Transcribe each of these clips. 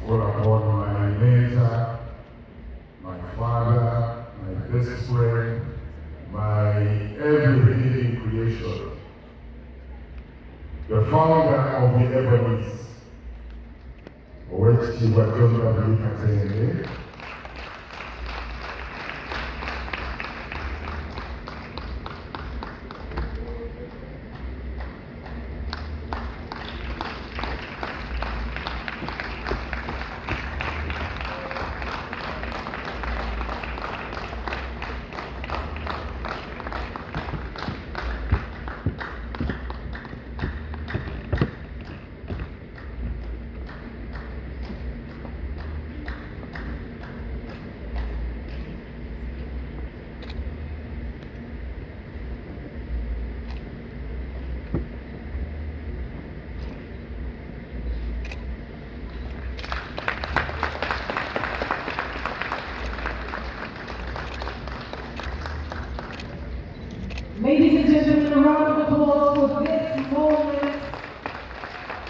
call upon my mentor, my father, my best friend, my every living creation, the founder of the Ebonies, Obutawemulira. Ladies and gentlemen, a round of applause for this moment.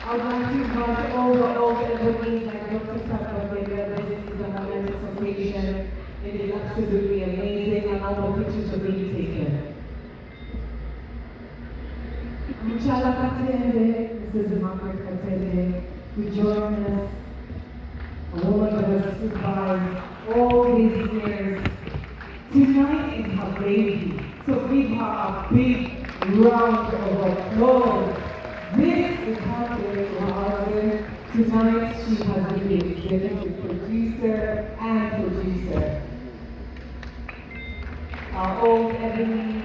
I'd like to invite all the Ebonies like Dr. Nabagereka. This is a momentous occasion. It is absolutely amazing, and all the pictures are being taken. Mchala Katende, Mrs. Margaret Katende, who joined us, a woman that has survived all these years. Tonight is her baby. So give her a big round of applause. This is her day to her husband. Tonight she has been the executive producer and producer. Our old Ebonies,